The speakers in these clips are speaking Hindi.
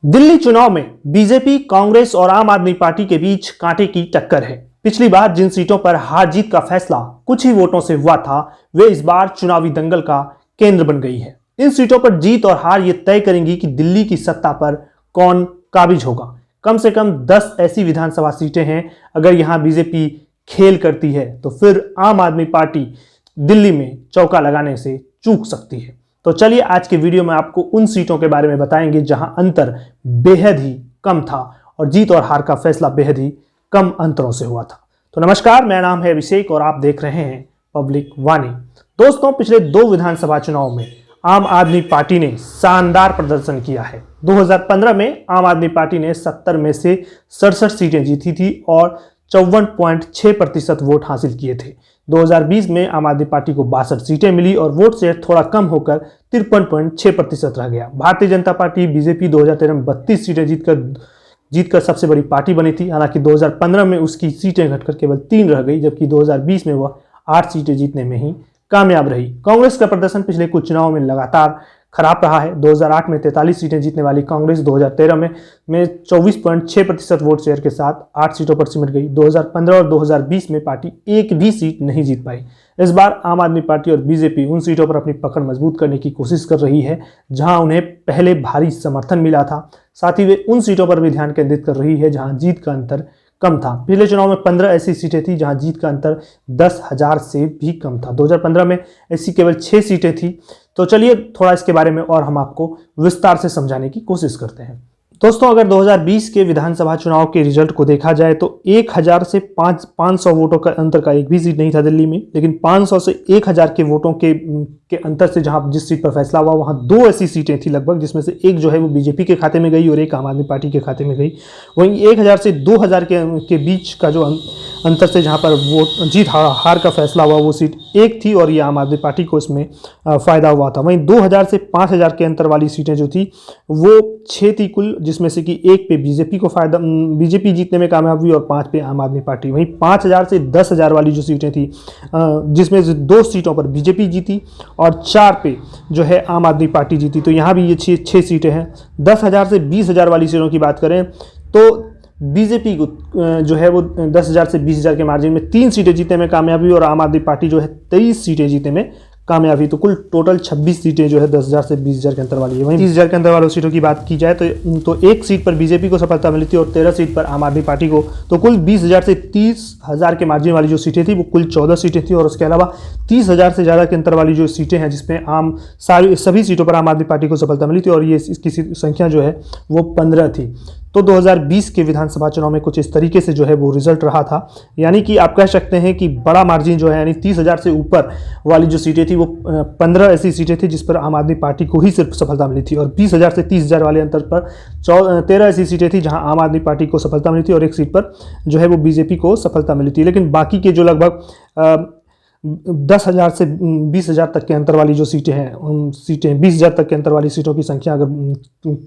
दिल्ली चुनाव में बीजेपी, कांग्रेस और आम आदमी पार्टी के बीच कांटे की टक्कर है। पिछली बार जिन सीटों पर हार जीत का फैसला कुछ ही वोटों से हुआ था, वे इस बार चुनावी दंगल का केंद्र बन गई है। इन सीटों पर जीत और हार ये तय करेंगी कि दिल्ली की सत्ता पर कौन काबिज होगा। कम से कम 10 ऐसी विधानसभा सीटें हैं। अगर यहां बीजेपी खेल करती है तो फिर आम आदमी पार्टी दिल्ली में चौका लगाने से चूक सकती है। तो चलिए आज के वीडियो में आपको उन सीटों के बारे में बताएंगे जहां अंतर बेहद ही कम था और जीत और हार का फैसला बेहद ही कम अंतरों से हुआ था। तो नमस्कार, मेरा नाम है अभिषेक और आप देख रहे हैं पब्लिक वाणी। दोस्तों, पिछले 2 विधानसभा चुनाव में आम आदमी पार्टी ने शानदार प्रदर्शन किया है। 2015 में आम आदमी पार्टी ने 70 में से 67 सीटें जीती थी और 54.6% वोट हासिल किए थे। 2020 में आम आदमी पार्टी को 62 सीटें मिली और वोट शेयर थोड़ा कम होकर 53.6% रह गया। भारतीय जनता पार्टी बीजेपी 2013 में 32 सीटें जीतकर सबसे बड़ी पार्टी बनी थी। हालांकि 2015 में उसकी सीटें घटकर केवल 3 रह गई, जबकि 2020 में वह 8 सीटें जीतने में ही कामयाब रही। कांग्रेस का प्रदर्शन पिछले कुछ चुनावों में लगातार खराब रहा है। 2008 में 43 सीटें जीतने वाली कांग्रेस 2013 में 24.6% वोट शेयर के साथ 8 सीटों पर सिमट गई। 2015 और 2020 में पार्टी एक भी सीट नहीं जीत पाई। इस बार आम आदमी पार्टी और बीजेपी उन सीटों पर अपनी पकड़ मजबूत करने की कोशिश कर रही है जहां उन्हें पहले भारी समर्थन मिला था। साथ ही वे उन सीटों पर भी ध्यान केंद्रित कर रही है जहां जीत का अंतर कम था। पिछले चुनाव में 15 ऐसी सीटें थी जहां जीत का अंतर 10,000 से भी कम था। 2015 में ऐसी केवल 6 सीटें थी। तो चलिए थोड़ा इसके बारे में और हम आपको विस्तार से समझाने की कोशिश करते हैं। दोस्तों, अगर 2020 के विधानसभा चुनाव के रिजल्ट को देखा जाए तो 1000 से 500 वोटों का अंतर का एक भी सीट नहीं था दिल्ली में, लेकिन 500 से 1000 के वोटों के अंतर से जहां जिस सीट पर फैसला हुआ वहां 2 ऐसी सीटें थी लगभग, जिसमें से एक जो है वो बीजेपी के खाते में गई और एक आम आदमी पार्टी के खाते में गई। वहीं 1000 से 2000 के बीच का जो अंतर से जहां पर वोट जीत हार का फैसला हुआ वो सीट एक थी और ये आम आदमी पार्टी को इसमें फायदा हुआ था। वहीं 2000 से 5000 के अंतर वाली सीटें जो थी वो 6 थी कुल, जिसमें से कि एक पे बीजेपी जीतने में कामयाब हुई और 5 पे आम आदमी पार्टी। वहीं 5000 से 10,000 वाली जो सीटें थी जिसमें से 2 सीटों पर बीजेपी जीती और 4 पे जो है आम आदमी पार्टी जीती। तो यहाँ भी ये 6 सीटें हैं। 10,000 से 20,000 वाली सीटों की बात करें तो बीजेपी को जो है वो 10,000 से 20,000 के मार्जिन में 3 सीटें जीतने में कामयाब हुई और आम आदमी पार्टी जो है 23 सीटें जीतने में कामयाब हुई। तो कुल टोटल 26 सीटें जो है 10,000 से 20,000 के अंतर वाली है। वहीं 30,000 के अंतर वाली सीटों की बात की जाए तो एक सीट पर बीजेपी को सफलता मिली थी और 13 सीट पर आम आदमी पार्टी को। तो कुल 20,000 से 30,000 के मार्जिन वाली जो सीटें थी वो कुल 14 सीटें थी और उसके अलावा 30,000 से ज़्यादा के अंतर वाली जो सीटें हैं जिसमें सभी सीटों पर आम आदमी पार्टी को सफलता मिली थी और ये इसकी संख्या जो है वो 15 थी। तो 2020 के विधानसभा चुनाव में कुछ इस तरीके से जो है वो रिजल्ट रहा था। यानी कि आप कह सकते हैं कि बड़ा मार्जिन जो है यानी 30,000 से ऊपर वाली जो सीटें थी वो 15 ऐसी सीटें थी जिस पर आम आदमी पार्टी को ही सिर्फ सफलता मिली थी और 20,000 से 30,000 वाले अंतर पर 13 ऐसी सीटें थी जहां आम आदमी पार्टी को सफलता मिली थी और एक सीट पर जो है वो बीजेपी को सफलता मिली थी। लेकिन बाकी के जो लगभग 10,000 से 20,000 तक के अंतर वाली जो सीटें हैं उन 20,000 तक के अंतर वाली सीटों की संख्या अगर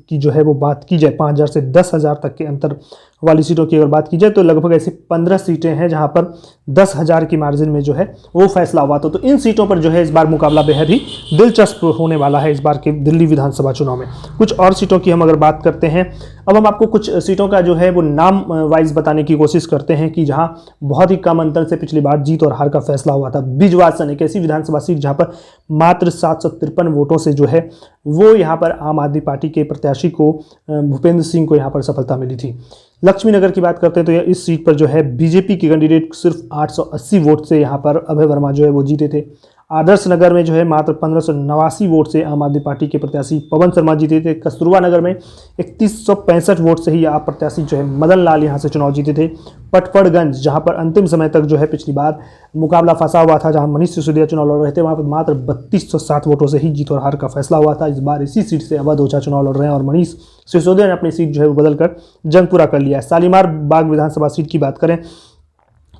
की जो है वो बात की जाए, 5,000 से 10,000 तक के अंतर वाली सीटों की अगर बात की जाए तो लगभग ऐसे 15 सीटें हैं जहां पर 10,000 की मार्जिन में जो है वो फैसला हुआ। तो इन सीटों पर जो है इस बार मुकाबला बेहद ही दिलचस्प होने वाला है इस बार के दिल्ली विधानसभा चुनाव में। कुछ और सीटों की हम अगर बात करते हैं, अब हम आपको कुछ सीटों का जो है वो नाम वाइज बताने की कोशिश करते हैं कि जहां बहुत ही कम अंतर से पिछली बार जीत और हार का फैसला हुआ था। बिजवासन एक ऐसी विधानसभा सीट जहां पर मात्र 753 वोटों से जो है वो यहाँ पर आम आदमी पार्टी के प्रत्याशी को भूपेंद्र सिंह को यहाँ पर सफलता मिली थी। लक्ष्मी नगर की बात करते हैं तो इस सीट पर जो है बीजेपी के कैंडिडेट सिर्फ 880 वोट से यहाँ पर अभय वर्मा जो है वो जीते थे। आदर्श नगर में जो है मात्र 1589 वोट से आम आदमी पार्टी के प्रत्याशी पवन शर्मा जीते थे। कस्तूरबा नगर में 3165 वोट से ही आप प्रत्याशी जो है मदन लाल यहाँ से चुनाव जीते थे। पटपड़गंज जहाँ पर अंतिम समय तक जो है पिछली बार मुकाबला फंसा हुआ था, जहाँ मनीष सिसोदिया चुनाव लड़ रहे थे, वहाँ पर मात्र 3260 वोटों से ही जीत और हार का फैसला हुआ था। इस बार इसी सीट से अवध ओझा चुनाव लड़ रहे हैं और मनीष सिसोदिया ने अपनी सीट जो है वो बदलकर जंग पूरा कर लिया है। शालीमार बाग विधानसभा सीट की बात करें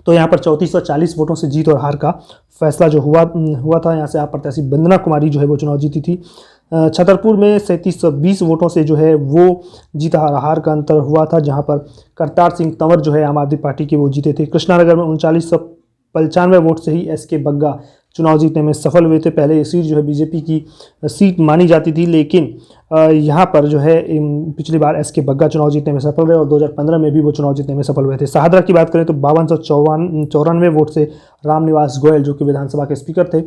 तो यहाँ पर 3440 वोटों से जीत और हार का फैसला जो हुआ था। यहाँ से आप प्रत्याशी वंदना कुमारी जो है वो चुनाव जीती थी। छतरपुर में 3720 वोटों से जो है वो जीत हार का अंतर हुआ था, जहाँ पर करतार सिंह तंवर जो है आम आदमी पार्टी के वो जीते थे। कृष्णानगर में 3995 वोट से ही एस के बग्गा चुनाव जीतने में सफल हुए थे। पहले ये सीट जो है बीजेपी की सीट मानी जाती थी, लेकिन यहाँ पर जो है पिछली बार एस के बग्गा चुनाव जीतने में सफल रहे और 2015 में भी वो चुनाव जीतने में सफल हुए थे। शाहदरा की बात करें तो 5294 वोट से रामनिवास गोयल जो कि विधानसभा के स्पीकर थे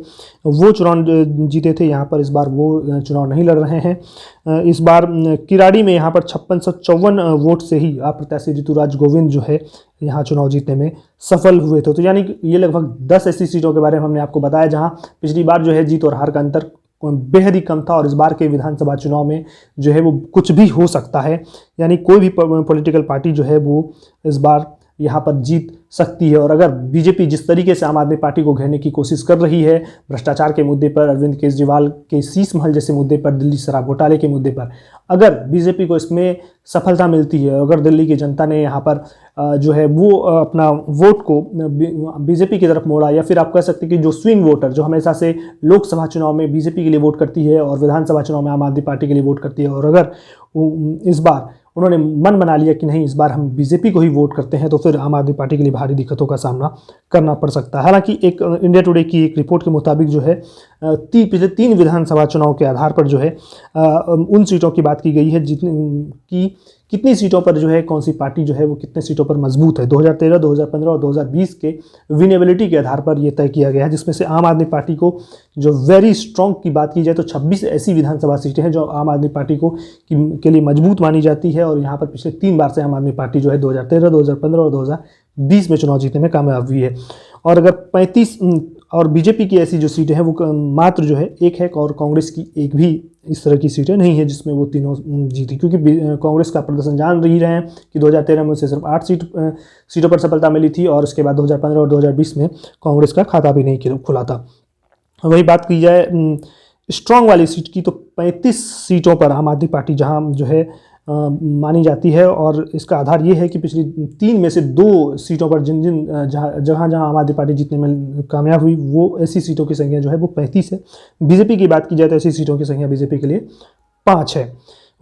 वो चुनाव जीते थे। यहाँ पर इस बार वो चुनाव नहीं लड़ रहे हैं। इस बार किराड़ी में यहाँ पर 5654 वोट से ही अप्रत्याशी ऋतुराज गोविंद जो है यहाँ चुनाव जीतने में सफल हुए थे। तो यानी कि ये लगभग 10 ऐसी सीटों के बारे में हमने आपको बताया जहाँ पिछली बार जो है जीत और हार का अंतर बेहद ही कम था और इस बार के विधानसभा चुनाव में जो है वो कुछ भी हो सकता है। यानी कोई भी पॉलिटिकल पार्टी जो है वो इस बार यहाँ पर जीत सकती है। और अगर बीजेपी जिस तरीके से आम आदमी पार्टी को घेरने की कोशिश कर रही है, भ्रष्टाचार के मुद्दे पर, अरविंद केजरीवाल के शीश महल जैसे मुद्दे पर, दिल्ली शराब घोटाले के मुद्दे पर, अगर बीजेपी को इसमें सफलता मिलती है, अगर दिल्ली की जनता ने यहाँ पर जो है वो अपना वोट को बीजेपी की तरफ मोड़ा, या फिर आप कह सकते हैं कि जो स्विंग वोटर जो हमेशा से लोकसभा चुनाव में बीजेपी के लिए वोट करती है और विधानसभा चुनाव में आम आदमी पार्टी के लिए वोट करती है, और अगर इस बार उन्होंने मन बना लिया कि नहीं इस बार हम बीजेपी को ही वोट करते हैं, तो फिर आम आदमी पार्टी के लिए भारी दिक्कतों का सामना करना पड़ सकता है। हालांकि एक इंडिया टुडे की एक रिपोर्ट के मुताबिक जो है पिछले 3 विधानसभा चुनाव के आधार पर जो है उन सीटों की बात की गई है कितनी सीटों पर जो है कौन सी पार्टी जो है वो कितने सीटों पर मजबूत है। 2013, 2015 और 2020 के विनेबिलिटी के आधार पर यह तय किया गया है, जिसमें से आम आदमी पार्टी को जो वेरी स्ट्रॉन्ग की बात की जाए तो 26 ऐसी विधानसभा सीटें हैं जो आम आदमी पार्टी को के लिए मजबूत मानी जाती है। और यहाँ पर पिछले 3 बार से आम आदमी पार्टी जो है 2013, 2015 और 2020 में चुनाव जीतने में कामयाब हुई है। और अगर 35 और बीजेपी की ऐसी जो सीटें हैं वो मात्र जो है 1 है, और कांग्रेस की एक भी इस तरह की सीटें नहीं है जिसमें वो तीनों जीती, क्योंकि कांग्रेस का प्रदर्शन जान रही रहे हैं कि 2013 में उसे सिर्फ 8 सीटों पर सफलता मिली थी और उसके बाद 2015 और 2020 में कांग्रेस का खाता भी नहीं खुला था। वही बात की जाए स्ट्रॉन्ग वाली सीट की तो 35 सीटों पर आम आदमी पार्टी जहां जो है मानी जाती है, और इसका आधार ये है कि पिछली 3 में से 2 सीटों पर जहां आम आदमी पार्टी जीतने में कामयाब हुई वो ऐसी सीटों की संख्या जो है वो 35 है। बीजेपी की बात की जाए तो ऐसी सीटों की संख्या बीजेपी के लिए 5 है।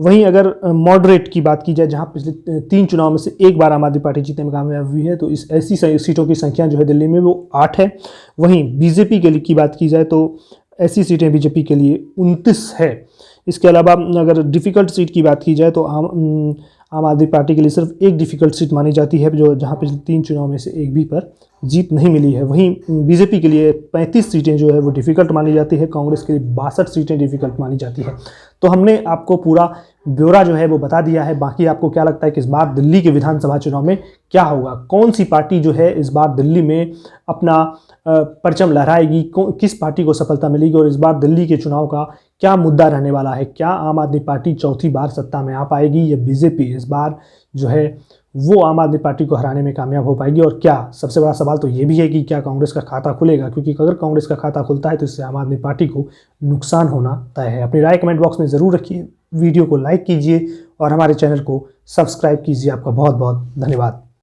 वहीं अगर मॉडरेट की बात की जाए जहां पिछले 3 चुनाव में से 1 बार आम आदमी पार्टी जीतने में कामयाब हुई है, तो इस ऐसी सीटों की संख्या जो है दिल्ली में वो 8 है। वहीं बीजेपी के लिए की बात की जाए तो ऐसी सीटें बीजेपी के लिए 29 है। इसके अलावा अगर डिफ़िकल्ट सीट की बात की जाए तो आम आदमी पार्टी के लिए सिर्फ एक डिफ़िकल्ट सीट मानी जाती है जो जहां पिछले 3 चुनाव में से एक भी पर जीत नहीं मिली है। वहीं बीजेपी के लिए 35 सीटें जो है वो डिफ़िकल्ट मानी जाती है, कांग्रेस के लिए 62 सीटें डिफ़िकल्ट मानी जाती है। तो हमने आपको पूरा ब्यौरा जो है वो बता दिया है। बाकी आपको क्या लगता है कि इस बार दिल्ली के विधानसभा चुनाव में क्या होगा, कौन सी पार्टी जो है इस बार दिल्ली में अपना परचम लहराएगी, किस पार्टी को सफलता मिलेगी, और इस बार दिल्ली के चुनाव का क्या मुद्दा रहने वाला है? क्या आम आदमी पार्टी चौथी बार सत्ता में आ पाएगी या बीजेपी इस बार जो है वो आम आदमी पार्टी को हराने में कामयाब हो पाएगी? और क्या सबसे बड़ा सवाल तो ये भी है कि क्या कांग्रेस का खाता खुलेगा, क्योंकि अगर कांग्रेस का खाता खुलता है तो इससे आम आदमी पार्टी को नुकसान होना तय है। अपनी राय कमेंट बॉक्स में ज़रूर रखिए, वीडियो को लाइक कीजिए और हमारे चैनल को सब्सक्राइब कीजिए। आपका बहुत बहुत धन्यवाद।